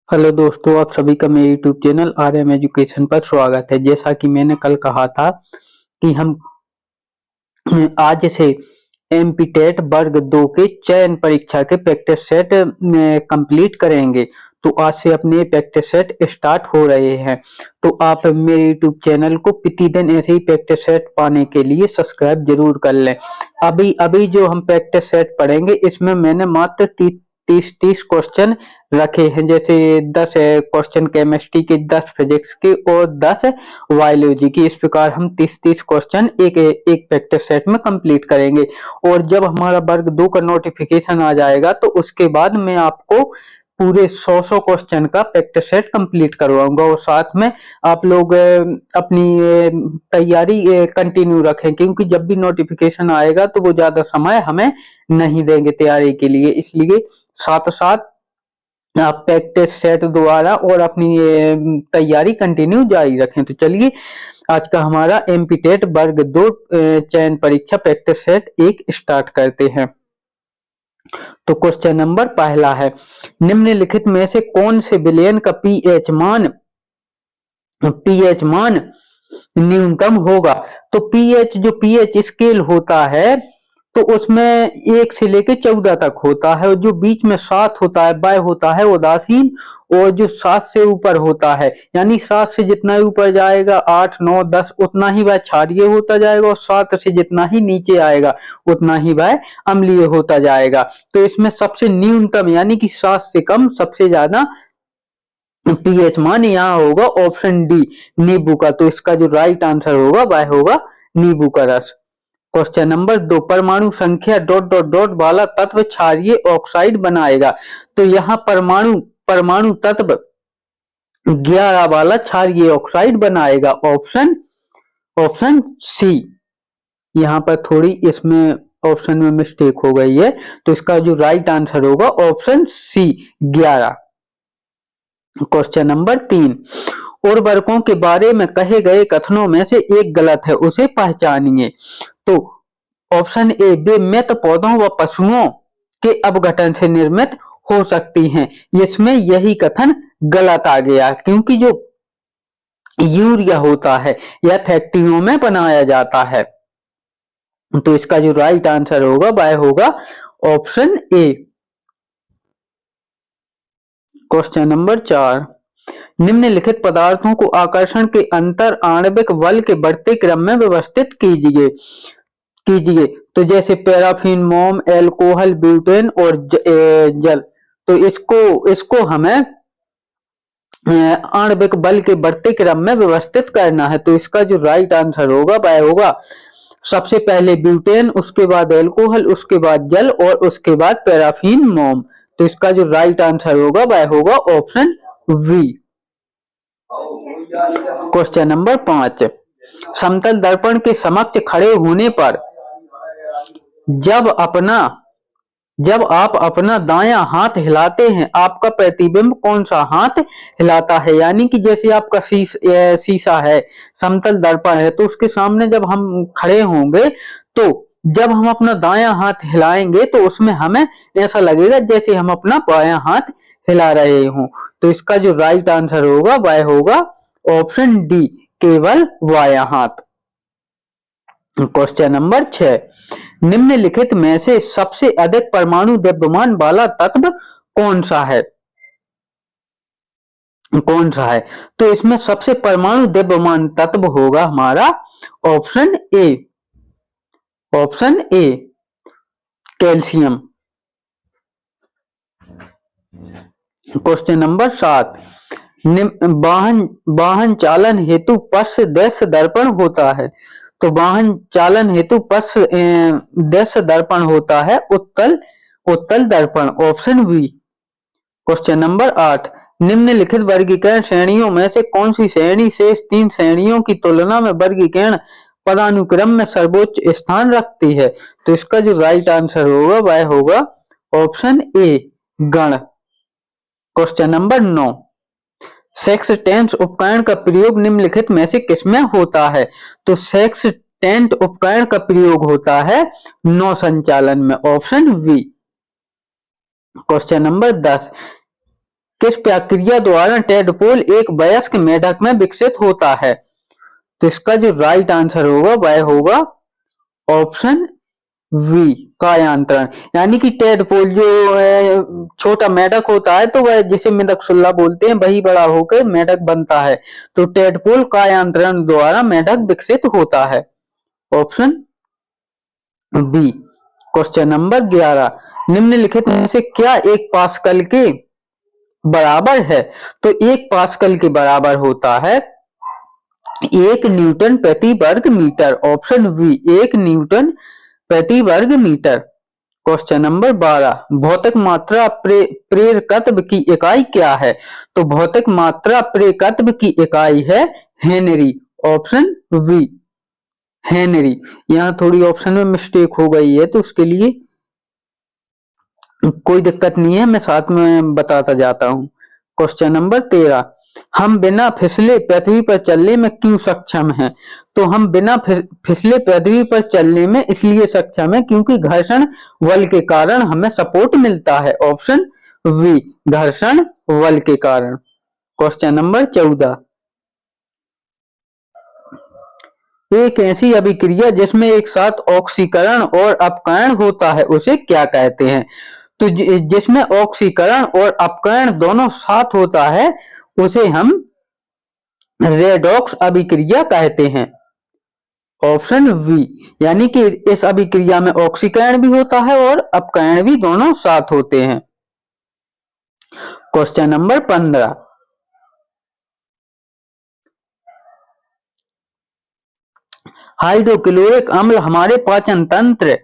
Hello दोस्तों, आप सभी का मेरे यूट्यूब चैनल आरएम एजुकेशन पर स्वागत है। जैसा कि मैंने कल कहा था कि हम आज से एमपीटेट वर्ग 2 के चयन परीक्षा के प्रैक्टिस सेट कंप्लीट करेंगे। तो आज से अपने प्रैक्टिस सेट स्टार्ट हो रहे हैं। तो आप मेरे यूट्यूब चैनल को प्रतिदिन ऐसे ही प्रैक्टिस सेट पाने के लिए सब्सक्राइब जरूर कर लें। अभी अभी जो हम प्रैक्टिस सेट पढ़ेंगे इसमें मैंने मात्र 30 क्वेश्चन रखे हैं। जैसे 10 क्वेश्चन केमिस्ट्री के, 10 फिजिक्स के और 10 बायोलॉजी की। इस प्रकार हम 30 क्वेश्चन एक प्रैक्टिस सेट में कंप्लीट करेंगे। और जब हमारा वर्ग 2 का नोटिफिकेशन आ जाएगा तो उसके बाद मैं आपको पूरे 100 क्वेश्चन का प्रैक्टिस सेट कंप्लीट करवाऊंगा। और साथ में आप लोग अपनी तैयारी कंटिन्यू रखें, क्योंकि जब भी नोटिफिकेशन आएगा तो वो ज्यादा समय हमें नहीं देंगे तैयारी के लिए। इसलिए साथ साथ आप प्रैक्टिस सेट द्वारा और अपनी तैयारी कंटिन्यू जारी रखें। तो चलिए आज का हमारा एमपीटेट वर्ग 2 चयन परीक्षा प्रैक्टिस सेट 1 स्टार्ट करते हैं। तो क्वेश्चन नंबर पहला है, निम्नलिखित में से कौन से विलयन का पीएच मान न्यूनतम होगा। तो पीएच जो पीएच स्केल होता है तो उसमें 1 से लेकर 14 तक होता है, और जो बीच में 7 होता है वह होता है उदासीन। और जो 7 से ऊपर होता है, यानी 7 से जितना ही ऊपर जाएगा 8 9 10 उतना ही वह क्षारीय होता जाएगा, और 7 से जितना ही नीचे आएगा उतना ही वह अम्लीय होता जाएगा। तो इसमें सबसे न्यूनतम यानी कि 7 से कम सबसे ज्यादा पीएच मान यहाँ होगा ऑप्शन डी, नींबू का। तो इसका जो राइट आंसर होगा वह होगा नींबू का रस। क्वेश्चन नंबर 2, परमाणु संख्या ... वाला तत्व क्षारीय ऑक्साइड बनाएगा। तो यहाँ परमाणु परमाणु तत्व 11 वाला क्षारीय ऑक्साइड बनाएगा। Option option C. यहाँ पर थोड़ी इसमें ऑप्शन में मिस्टेक हो गई है, तो इसका जो राइट आंसर होगा ऑप्शन सी 11। क्वेश्चन नंबर 3, उर्वरकों के बारे में कहे गए कथनों में से एक गलत है, उसे पहचानिए। तो ऑप्शन ए, वे मृत पौधों व पशुओं के अपघटन से निर्मित हो सकती हैं। इसमें यही कथन गलत आ गया, क्योंकि जो यूरिया होता है यह फैक्ट्रियों में बनाया जाता है। तो इसका जो राइट आंसर होगा वह होगा ऑप्शन ए। क्वेश्चन नंबर 4, निम्नलिखित पदार्थों को आकर्षण के अंतर आणविक बल के बढ़ते क्रम में व्यवस्थित कीजिए। तो जैसे पैराफिन, मोम, एल्कोहल, ब्यूटेन और जल। तो इसको हमें आणविक बल के बढ़ते क्रम में व्यवस्थित करना है। तो इसका जो राइट आंसर होगा वह होगा सबसे पहले ब्यूटेन, उसके बाद एल्कोहल, उसके बाद जल और उसके बाद पैराफिन, मोम। तो इसका जो राइट आंसर होगा वह होगा ऑप्शन वी। क्वेश्चन नंबर 5, समतल दर्पण के समक्ष खड़े होने पर जब आप अपना दायां हाथ हिलाते हैं, आपका प्रतिबिंब कौन सा हाथ हिलाता है। यानी कि जैसे आपका शीशा है, समतल दर्पण है, तो उसके सामने जब हम खड़े होंगे तो जब हम अपना दायां हाथ हिलाएंगे तो उसमें हमें ऐसा लगेगा जैसे हम अपना बायां हाथ हिला रहे हों। तो इसका जो राइट आंसर होगा वह होगा ऑप्शन डी, केवल बायां हाथ। क्वेश्चन नंबर 6, निम्नलिखित में से सबसे अधिक परमाणु द्रव्यमान वाला तत्व कौन सा है। तो इसमें सबसे परमाणु द्रव्यमान तत्व होगा हमारा option A, calcium. Question number 7, वाहन चालन हेतु पश्च दृश्य दर्पण होता है। तो वाहन चालन हेतु पश्च दृश्य दर्पण होता है उत्तल दर्पण, ऑप्शन बी। क्वेश्चन नंबर 8, निम्नलिखित वर्गीकरण श्रेणियों में से कौन सी श्रेणी शेष 3 श्रेणियों की तुलना में वर्गीकरण पदानुक्रम में सर्वोच्च स्थान रखती है। तो इसका जो राइट आंसर होगा वह होगा ऑप्शन ए, गण। क्वेश्चन नंबर 9, सेक्स टेंस उपकरण का प्रयोग निम्नलिखित में से किसमें होता है। तो सेक्स टेंट उपकरण का प्रयोग होता है नौ संचालन में, ऑप्शन बी। क्वेश्चन नंबर 10, किस प्रक्रिया द्वारा टेडपोल एक वयस्क मेढक में विकसित होता है? तो इसका जो राइट आंसर होगा वह होगा ऑप्शन वी, कायांतरण। यानी कि टेडपोल जो छोटा मेढक होता है तो वह जिसे मेढकशुल्ला बोलते हैं वही बड़ा होकर मेढक बनता है। तो टेडपोल कायांतरण द्वारा मेढक विकसित होता है। Option B. क्वेश्चन नंबर 11, निम्नलिखित में से क्या एक पास्कल के बराबर है? तो एक पास्कल के बराबर होता है 1 न्यूटन प्रति वर्ग मीटर। ऑप्शन बी, 1 न्यूटन प्रति वर्ग मीटर। क्वेश्चन नंबर 12, भौतिक मात्रा प्रेरकत्व की इकाई क्या है? तो भौतिक मात्रा प्रेरकत्व की इकाई है हेनरी। Option B, Henry. यहाँ थोड़ी ऑप्शन में मिस्टेक हो गई है तो उसके लिए कोई दिक्कत नहीं है, मैं साथ में बताता जाता हूँ। क्वेश्चन नंबर 13, हम बिना फिसले पृथ्वी पर चलने में क्यों सक्षम हैं? तो हम बिना फिसले पृथ्वी पर चलने में इसलिए सक्षम हैं क्योंकि घर्षण बल के कारण हमें सपोर्ट मिलता है। ऑप्शन बी, घर्षण बल के कारण। क्वेश्चन नंबर 14, एक ऐसी अभिक्रिया जिसमें एक साथ ऑक्सीकरण और अपकरण होता है उसे क्या कहते हैं? तो जिसमें ऑक्सीकरण और अपकरण दोनों साथ होता है उसे हम रेडॉक्स अभिक्रिया कहते हैं। ऑप्शन बी, यानी कि इस अभिक्रिया में ऑक्सीकरण भी होता है और अपकरण भी दोनों साथ होते हैं। क्वेश्चन नंबर 15, हाइड्रोक्लोरिक अम्ल हमारे पाचन तंत्र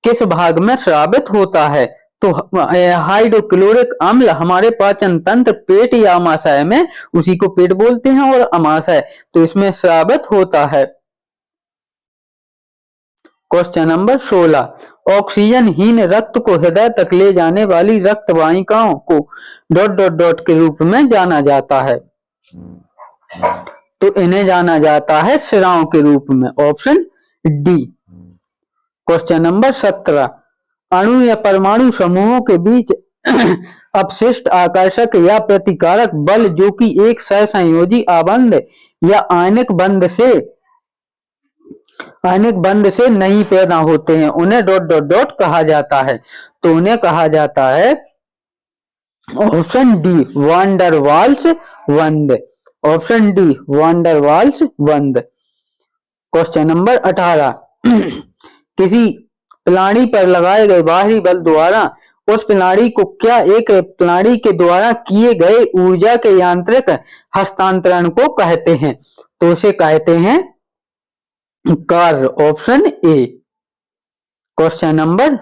किस भाग में स्रावित होता है? तो हाइड्रोक्लोरिक अम्ल हमारे पाचन तंत्र पेट या अमाशय में, उसी को पेट बोलते हैं, और अमाशय, तो इसमें स्रावित होता है। क्वेश्चन नंबर 16, ऑक्सीजन हीन रक्त को हृदय तक ले जाने वाली रक्त वाहिकाओं को ... के रूप में जाना जाता है। तो इन्हें जाना जाता है शिराओं के रूप में। Option D. क्वेश्चन नंबर 17, अणु या परमाणु समूहों के बीच अपशिष्ट आकर्षक या प्रतिकारक बल जो कि एक सहसंयोजी आबंध या आयनिक बंध से नहीं पैदा होते हैं उन्हें ... कहा जाता है। तो उन्हें कहा जाता है ऑप्शन डी, वांडर वाल्स बंध। ऑप्शन डी, वांडर वाल्स बंध। क्वेश्चन नंबर 18, किसी प्रणाली पर लगाए गए बाहरी बल द्वारा उस प्रणाली को क्या एक प्रणाली के द्वारा किए गए ऊर्जा के यांत्रिक हस्तांतरण को कहते हैं? तो उसे कहते हैं कार्य। Option A. क्वेश्चन नंबर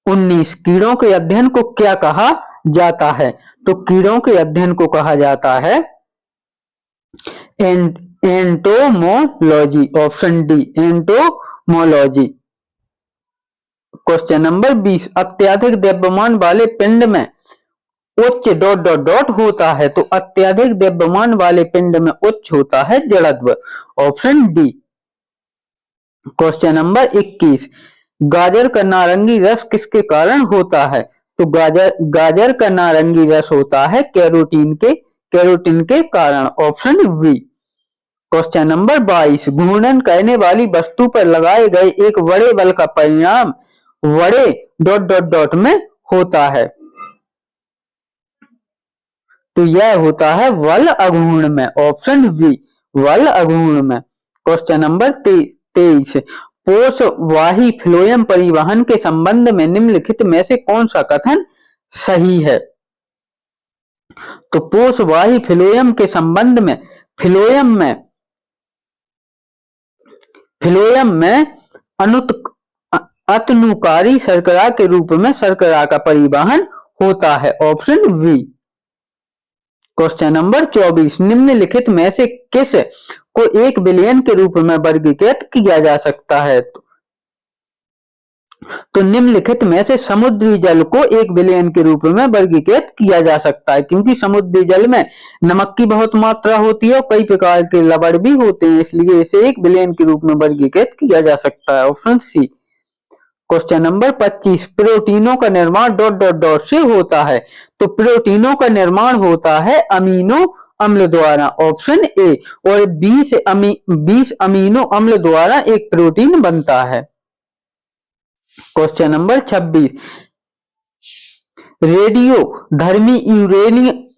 19, कीड़ों के अध्ययन को क्या कहा जाता है? तो कीड़ों के अध्ययन को कहा जाता है entomology. Option D, entomology. Question number 20, अत्यधिक द्रव्यमान वाले पिंड में उच्च ... होता है। तो अत्यधिक द्रव्यमान वाले पिंड में उच्च होता है जड़त्व। Option D. क्वेश्चन नंबर 21, गाजर का नारंगी रस किसके कारण होता है? तो गाजर का नारंगी रस होता है कैरोटीन के कारण। Option B. क्वेश्चन नंबर 22, घूर्णन करने वाली वस्तु पर लगाए गए एक बड़े बल का परिणाम बड़े ... में होता है। तो यह होता है बल अघूर्ण में। ऑप्शन बी, बल अघूर्ण में। क्वेश्चन नंबर 23, पोषवाही फ्लोएम परिवहन के संबंध में निम्नलिखित में से कौन सा कथन सही है? तो पोषवाही फ्लोएम के संबंध में फ्लोएम में अतनुकारी शर्करा के रूप में शर्करा का परिवहन होता है। Option B. क्वेश्चन नंबर 24, निम्नलिखित में से किस को 1 बिलियन के रूप में वर्गीकृत किया जा सकता है? तो निम्नलिखित में से समुद्री जल को 1 बिलियन के रूप में वर्गीकृत किया जा सकता है क्योंकि समुद्री जल में नमक की बहुत मात्रा होती है और कई प्रकार के लवण भी होते हैं, इसलिए इसे 1 बिलियन के रूप में वर्गीकृत किया जा सकता है। Option C. क्वेश्चन नंबर 25, प्रोटीनों का निर्माण डॉट डॉट डॉट से होता है। तो प्रोटीनों का निर्माण होता है अमीनो अम्ल द्वारा, ऑप्शन ए। और 20 अमीनो अम्ल द्वारा एक प्रोटीन बनता है। क्वेश्चन नंबर 26, रेडियो धर्मी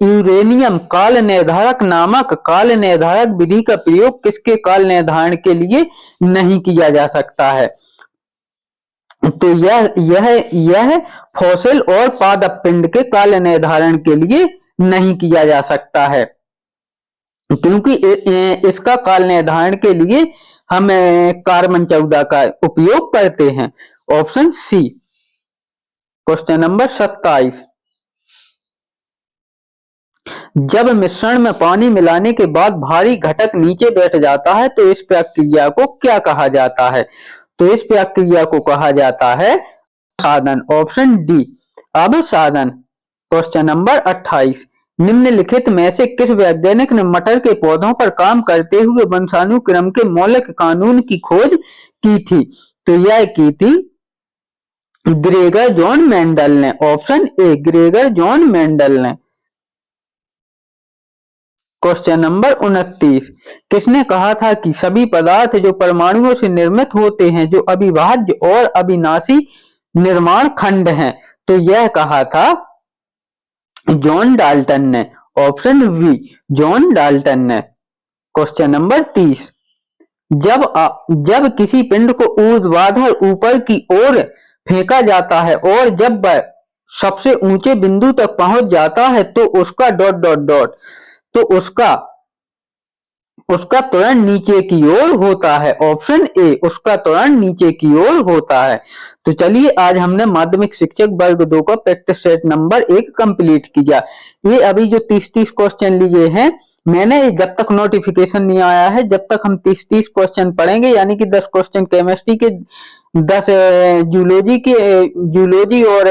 यूरेनियम काल निर्धारक नामक काल निर्धारक विधि का प्रयोग किसके काल निर्धारण के लिए नहीं किया जा सकता है? तो यह फॉसिल और पादप पिंड के काल निर्धारण के लिए नहीं किया जा सकता है, क्योंकि इसका काल निर्धारण के लिए हम कार्बन 14 का उपयोग करते हैं, ऑप्शन सी। क्वेश्चन नंबर 27, जब मिश्रण में पानी मिलाने के बाद भारी घटक नीचे बैठ जाता है तो इस प्रक्रिया को क्या कहा जाता है? तो इस प्रक्रिया को कहा जाता है साधन, ऑप्शन डी अवसाधन। क्वेश्चन नंबर 28, निम्नलिखित में से किस वैज्ञानिक ने मटर के पौधों पर काम करते हुए वंशानुक्रम के मौलिक कानून की खोज की थी? तो यह की थी ग्रेगर जॉन मेंडल ने, option A Gregor John Mendel ने। क्वेश्चन नंबर 29, किसने कहा था कि सभी पदार्थ जो परमाणुओं से निर्मित होते हैं जो अविभाज्य और अविनाशी निर्माण खंड हैं? तो यह कहा था जॉन डाल्टन ने, ऑप्शन वी जॉन डाल्टन ने। क्वेश्चन नंबर 30, जब किसी पिंड को ऊर्ध्वाधर ऊपर की ओर फेंका जाता है और जब वह सबसे ऊंचे बिंदु तक पहुंच जाता है तो उसका डॉट डॉट डॉट तो उसका त्वरण नीचे की ओर होता है, ऑप्शन ए उसका त्वरण नीचे की ओर होता है। तो चलिए आज हमने माध्यमिक शिक्षक वर्ग 2 का प्रैक्टिस सेट नंबर 1 कंप्लीट किया। ये अभी जो 30-30 क्वेश्चन लिए हैं, मैंने जब तक नोटिफिकेशन नहीं आया है जब तक हम 30-30 क्वेश्चन पढ़ेंगे, यानी कि 10 क्वेश्चन केमिस्ट्री के, 10 जूलॉजी और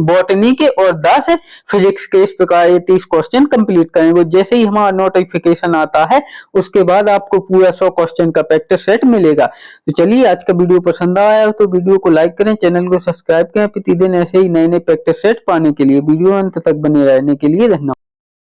बॉटनी के और 10 फिजिक्स के, इस प्रकार ये 30 क्वेश्चन कंप्लीट करेंगे। जैसे ही हमारा नोटिफिकेशन आता है उसके बाद आपको पूरा 100 क्वेश्चन का प्रैक्टिस सेट मिलेगा। तो चलिए आज का वीडियो पसंद आया हो तो वीडियो को लाइक करें, चैनल को सब्सक्राइब करें प्रतिदिन ऐसे ही नए नए प्रैक्टिस सेट पाने के लिए। वीडियो अंत तक बने रहने के लिए धन्यवाद।